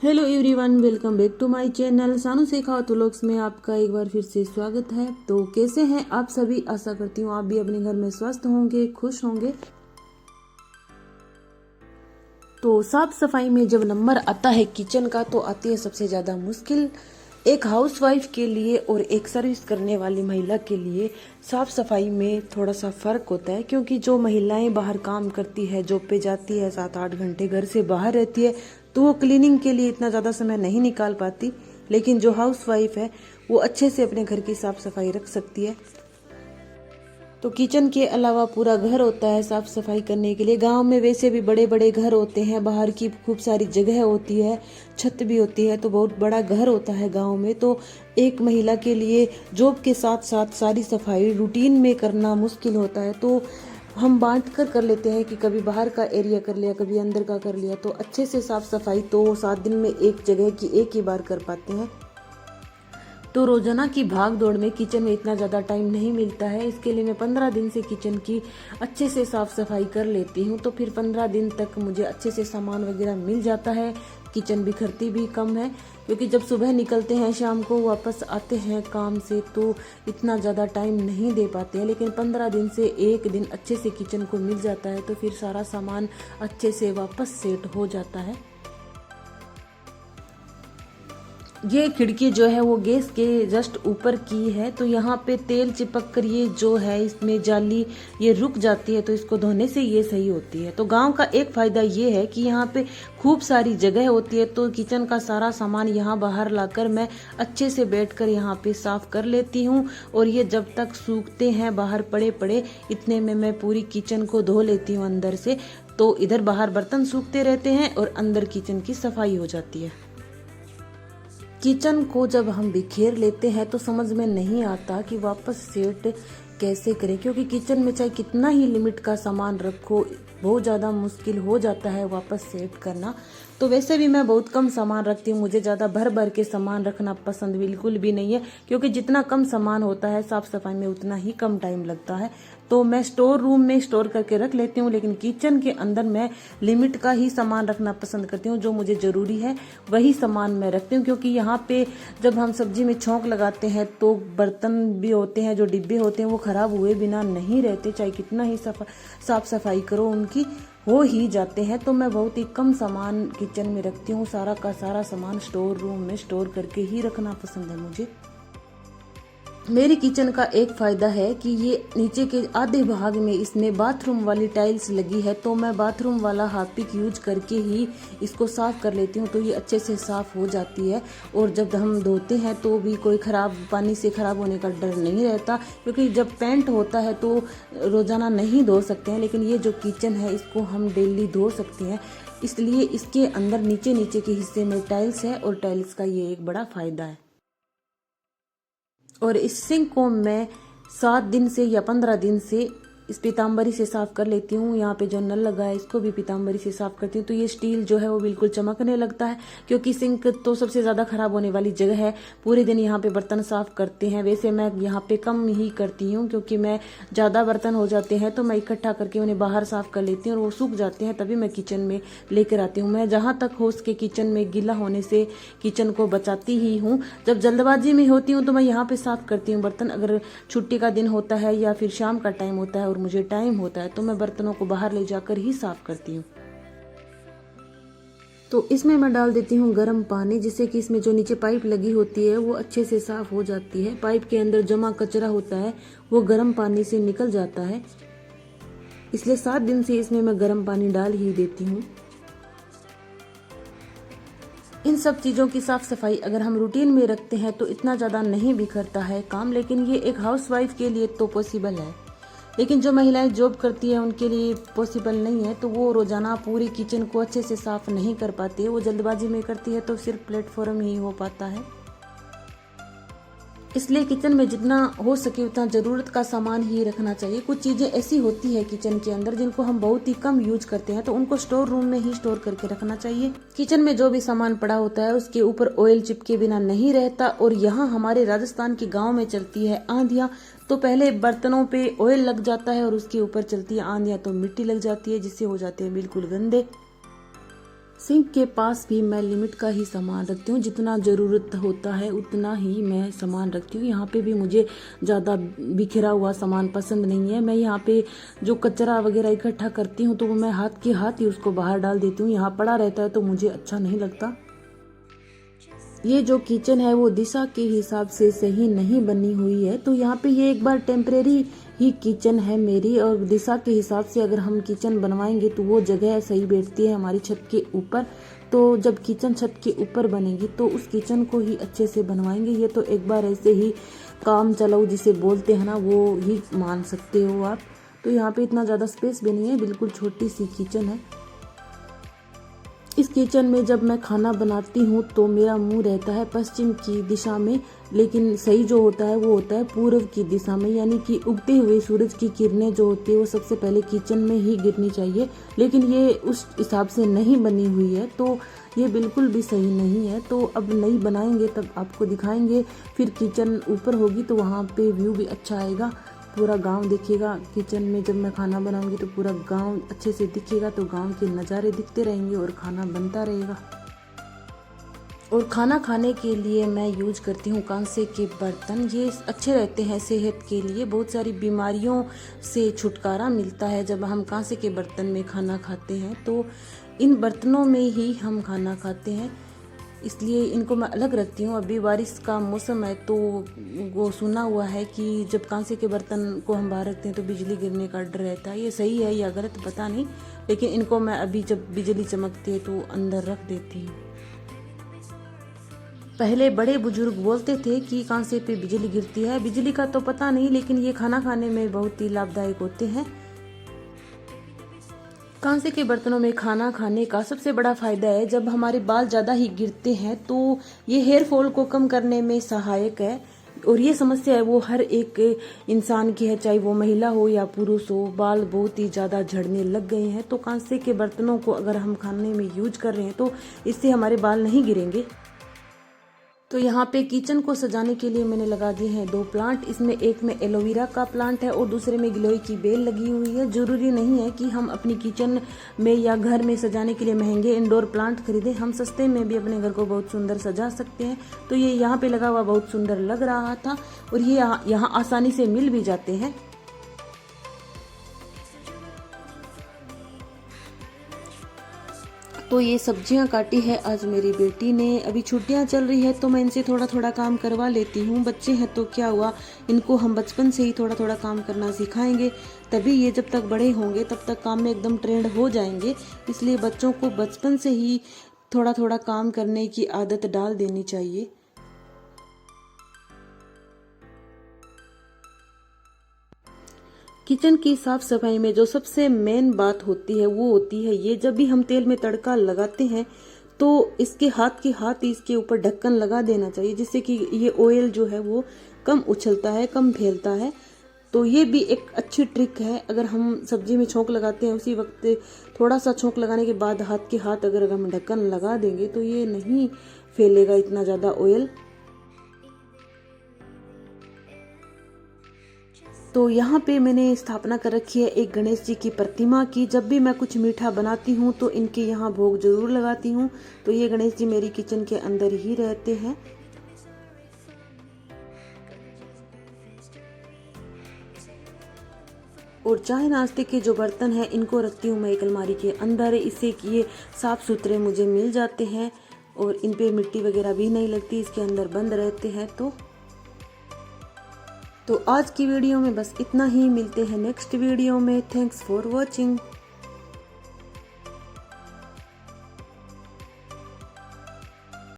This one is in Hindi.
Hello everyone, welcome back to my channel Sanu Shekhawat vlogs में आपका एक बार फिर से स्वागत है। तो कैसे हैं आप सभी? आशा करती हूँ आप भी अपने घर में स्वस्थ होंगे, खुश होंगे। तो साफ सफाई में जब नंबर आता है किचन का तो आती है सबसे ज्यादा मुश्किल। एक हाउसवाइफ के लिए और एक सर्विस करने वाली महिला के लिए साफ सफाई में थोड़ा सा फर्क होता है, क्योंकि जो महिलाएं बाहर काम करती है, जॉब पे जाती है, 7-8 घंटे घर से बाहर रहती है, तो वो क्लीनिंग के लिए इतना ज़्यादा समय नहीं निकाल पाती। लेकिन जो हाउसवाइफ है वो अच्छे से अपने घर की साफ सफाई रख सकती है। तो किचन के अलावा पूरा घर होता है साफ सफाई करने के लिए। गांव में वैसे भी बड़े बड़े घर होते हैं, बाहर की खूब सारी जगह होती है, छत भी होती है, तो बहुत बड़ा घर होता है गांव में। तो एक महिला के लिए जॉब के साथ साथ सारी सफाई रूटीन में करना मुश्किल होता है। तो हम बांट कर लेते हैं कि कभी बाहर का एरिया कर लिया, कभी अंदर का कर लिया। तो अच्छे से साफ सफाई तो 7 दिन में एक जगह की एक ही बार कर पाते हैं। तो रोजाना की भाग दौड़ में किचन में इतना ज़्यादा टाइम नहीं मिलता है। इसके लिए मैं 15 दिन से किचन की अच्छे से साफ सफाई कर लेती हूँ। तो फिर 15 दिन तक मुझे अच्छे से सामान वगैरह मिल जाता है। किचन बिखरती भी कम है, क्योंकि जब सुबह निकलते हैं शाम को वापस आते हैं काम से तो इतना ज़्यादा टाइम नहीं दे पाते हैं। लेकिन 15 दिन से एक दिन अच्छे से किचन को मिल जाता है, तो फिर सारा सामान अच्छे से वापस सेट हो जाता है। ये खिड़की जो है वो गैस के जस्ट ऊपर की है, तो यहाँ पे तेल चिपक कर ये जो है इसमें जाली ये रुक जाती है, तो इसको धोने से ये सही होती है। तो गांव का एक फायदा ये है कि यहाँ पे खूब सारी जगह होती है, तो किचन का सारा सामान यहाँ बाहर लाकर मैं अच्छे से बैठकर यहाँ पे साफ कर लेती हूँ। और ये जब तक सूखते हैं बाहर पड़े पड़े, इतने में मैं पूरी किचन को धो लेती हूँ अंदर से। तो इधर बाहर बर्तन सूखते रहते हैं और अंदर किचन की सफाई हो जाती है। किचन को जब हम बिखेर लेते हैं तो समझ में नहीं आता कि वापस सेट कैसे करें, क्योंकि किचन में चाहे कितना ही लिमिट का सामान रखो, बहुत ज़्यादा मुश्किल हो जाता है वापस सेट करना। तो वैसे भी मैं बहुत कम सामान रखती हूँ, मुझे ज़्यादा भर भर के सामान रखना पसंद बिल्कुल भी नहीं है, क्योंकि जितना कम सामान होता है साफ सफाई में उतना ही कम टाइम लगता है। तो मैं स्टोर रूम में स्टोर करके रख लेती हूँ, लेकिन किचन के अंदर मैं लिमिट का ही सामान रखना पसंद करती हूँ। जो मुझे ज़रूरी है वही सामान मैं रखती हूँ, क्योंकि यहाँ पे जब हम सब्जी में छौंक लगाते हैं तो बर्तन भी होते हैं, जो डिब्बे होते हैं वो खराब हुए बिना नहीं रहते, चाहे कितना ही साफ सफाई करो उनकी हो ही जाते हैं। तो मैं बहुत ही कम सामान किचन में रखती हूँ, सारा का सारा सामान स्टोर रूम में स्टोर करके ही रखना पसंद है मुझे। मेरी किचन का एक फायदा है कि ये नीचे के आधे भाग में इसमें बाथरूम वाली टाइल्स लगी है, तो मैं बाथरूम वाला हार्पिक यूज करके ही इसको साफ कर लेती हूँ, तो ये अच्छे से साफ हो जाती है। और जब हम धोते हैं तो भी कोई खराब पानी से खराब होने का डर नहीं रहता, क्योंकि जब पेंट होता है तो रोजाना नहीं धो सकते हैं, लेकिन ये जो किचन है इसको हम डेली धो सकते हैं। इसलिए इसके अंदर नीचे नीचे के हिस्से में टाइल्स है और टाइल्स का ये एक बड़ा फायदा है। और इस सिंक को मैं 7 दिन से या 15 दिन से इस पीताम्बरी से साफ कर लेती हूँ। यहाँ पे जो नल लगा है इसको भी पीताम्बरी से साफ करती हूँ, तो ये स्टील जो है वो बिल्कुल चमकने लगता है, क्योंकि सिंक तो सबसे ज्यादा खराब होने वाली जगह है। पूरे दिन यहाँ पे बर्तन साफ करते हैं, वैसे मैं यहाँ पे कम ही करती हूँ, क्योंकि मैं ज्यादा बर्तन हो जाते हैं तो मैं इकट्ठा करके उन्हें बाहर साफ कर लेती हूँ और वो सूख जाते हैं, तभी मैं किचन में लेकर आती हूँ। मैं जहाँ तक हो सके किचन में गीला होने से किचन को बचाती ही हूँ। जब जल्दबाजी में होती हूँ तो मैं यहाँ पे साफ करती हूँ बर्तन। अगर छुट्टी का दिन होता है या फिर शाम का टाइम होता है और मुझे टाइम होता है तो मैं बर्तनों को बाहर ले जाकर ही साफ करती हूँ। तो इसमें मैं डाल देती हूँ गर्म पानी, जिससे कि इसमें जो नीचे पाइप लगी होती है वो अच्छे से साफ हो जाती है। पाइप के अंदर जमा कचरा होता है वो गर्म पानी से निकल जाता है, इसलिए 7 दिन से इसमें मैं गर्म पानी डाल ही देती हूँ। इन सब चीज़ों की साफ सफाई अगर हम रूटीन में रखते हैं तो इतना ज़्यादा नहीं बिखरता है काम, लेकिन ये एक हाउसवाइफ के लिए तो पॉसिबल है। लेकिन जो महिलाएं जॉब करती है उनके लिए पॉसिबल नहीं है, तो वो रोजाना पूरी किचन को अच्छे से साफ नहीं कर पाती है, वो जल्दबाजी में करती है तो सिर्फ प्लेटफॉर्म ही हो पाता है। इसलिए किचन में जितना हो सके उतना जरूरत का सामान ही रखना चाहिए। कुछ चीजें ऐसी होती है किचन के अंदर जिनको हम बहुत ही कम यूज करते हैं, तो उनको स्टोर रूम में ही स्टोर करके रखना चाहिए। किचन में जो भी सामान पड़ा होता है उसके ऊपर ऑयल चिपके बिना नहीं रहता। और यहाँ हमारे राजस्थान के गाँव में चलती है आंधियाँ, तो पहले बर्तनों पे ऑयल लग जाता है और उसके ऊपर चलती है आंधियाँ तो मिट्टी लग जाती है, जिससे हो जाते हैं बिल्कुल गंदे। सिंक के पास भी मैं लिमिट का ही सामान रखती हूँ, जितना ज़रूरत होता है उतना ही मैं सामान रखती हूँ। यहाँ पे भी मुझे ज़्यादा बिखरा हुआ सामान पसंद नहीं है। मैं यहाँ पे जो कचरा वगैरह इकट्ठा करती हूँ तो मैं हाथ के हाथ ही उसको बाहर डाल देती हूँ। यहाँ पड़ा रहता है तो मुझे अच्छा नहीं लगता। ये जो किचन है वो दिशा के हिसाब से सही नहीं बनी हुई है, तो यहाँ पे ये एक बार टेम्परेरी ही किचन है मेरी, और दिशा के हिसाब से अगर हम किचन बनवाएंगे तो वो जगह सही बैठती है हमारी छत के ऊपर। तो जब किचन छत के ऊपर बनेगी तो उस किचन को ही अच्छे से बनवाएंगे। ये तो एक बार ऐसे ही काम चलाओ जिसे बोलते हैं ना, वो ही मान सकते हो आप। तो यहाँ पे इतना ज़्यादा स्पेस भी नहीं है, बिल्कुल छोटी सी किचन है। इस किचन में जब मैं खाना बनाती हूँ तो मेरा मुंह रहता है पश्चिम की दिशा में, लेकिन सही जो होता है वो होता है पूर्व की दिशा में, यानी कि उगते हुए सूरज की किरणें जो होती है वो सबसे पहले किचन में ही गिरनी चाहिए। लेकिन ये उस हिसाब से नहीं बनी हुई है, तो ये बिल्कुल भी सही नहीं है। तो अब नई बनाएंगे तब आपको दिखाएंगे। फिर किचन ऊपर होगी तो वहाँ पे व्यू भी अच्छा आएगा, पूरा गांव दिखेगा। किचन में जब मैं खाना बनाऊंगी तो पूरा गांव अच्छे से दिखेगा, तो गांव के नज़ारे दिखते रहेंगे और खाना बनता रहेगा। और खाना खाने के लिए मैं यूज करती हूँ कांसे के बर्तन। ये अच्छे रहते हैं सेहत के लिए, बहुत सारी बीमारियों से छुटकारा मिलता है जब हम कांसे के बर्तन में खाना खाते हैं। तो इन बर्तनों में ही हम खाना खाते हैं, इसलिए इनको मैं अलग रखती हूँ। अभी बारिश का मौसम है तो वो सुना हुआ है कि जब कांसे के बर्तन को हम बाहर रखते हैं तो बिजली गिरने का डर रहता है। ये सही है या गलत पता नहीं, लेकिन इनको मैं अभी जब बिजली चमकती है तो अंदर रख देती हूँ। पहले बड़े बुजुर्ग बोलते थे कि कांसे पे बिजली गिरती है, बिजली का तो पता नहीं, लेकिन ये खाना खाने में बहुत ही लाभदायक होते हैं। कांसे के बर्तनों में खाना खाने का सबसे बड़ा फायदा है, जब हमारे बाल ज़्यादा ही गिरते हैं तो ये हेयर फॉल को कम करने में सहायक है। और ये समस्या है वो हर एक इंसान की है, चाहे वो महिला हो या पुरुष हो। बाल बहुत ही ज़्यादा झड़ने लग गए हैं, तो कांसे के बर्तनों को अगर हम खाने में यूज कर रहे हैं तो इससे हमारे बाल नहीं गिरेंगे। तो यहाँ पे किचन को सजाने के लिए मैंने लगा दिए हैं 2 प्लांट। इसमें एक में एलोवेरा का प्लांट है और दूसरे में गिलोय की बेल लगी हुई है। जरूरी नहीं है कि हम अपनी किचन में या घर में सजाने के लिए महंगे इंडोर प्लांट खरीदें, हम सस्ते में भी अपने घर को बहुत सुंदर सजा सकते हैं। तो ये यहाँ पे लगा हुआ बहुत सुंदर लग रहा था, और ये यहाँ आसानी से मिल भी जाते हैं। तो ये सब्जियां काटी है आज मेरी बेटी ने। अभी छुट्टियां चल रही है तो मैं इनसे थोड़ा थोड़ा काम करवा लेती हूँ। बच्चे हैं तो क्या हुआ, इनको हम बचपन से ही थोड़ा थोड़ा काम करना सिखाएंगे, तभी ये जब तक बड़े होंगे तब तक काम में एकदम ट्रेंड हो जाएंगे। इसलिए बच्चों को बचपन से ही थोड़ा थोड़ा काम करने की आदत डाल देनी चाहिए। किचन की साफ सफाई में जो सबसे मेन बात होती है वो होती है ये, जब भी हम तेल में तड़का लगाते हैं तो इसके हाथ के हाथ ही इसके ऊपर ढक्कन लगा देना चाहिए, जिससे कि ये ऑयल जो है वो कम उछलता है, कम फैलता है। तो ये भी एक अच्छी ट्रिक है। अगर हम सब्जी में छोंक लगाते हैं उसी वक्त थोड़ा सा छोंक लगाने के बाद हाथ के हाथ अगर हम ढक्कन लगा देंगे तो ये नहीं फैलेगा इतना ज़्यादा ऑयल। तो यहाँ पे मैंने स्थापना कर रखी है एक गणेश जी की प्रतिमा की। जब भी मैं कुछ मीठा बनाती हूँ तो इनके यहाँ भोग जरूर लगाती हूँ। तो ये गणेश जी मेरी किचन के अंदर ही रहते हैं। और चाय नाश्ते के जो बर्तन हैं इनको रखती हूँ मैं एक अलमारी के अंदर, इससे कि ये साफ सुथरे मुझे मिल जाते हैं और इन पे मिट्टी वगैरह भी नहीं लगती, इसके अंदर बंद रहते हैं। तो आज की वीडियो में बस इतना ही, मिलते हैं नेक्स्ट वीडियो में। Thanks for watching.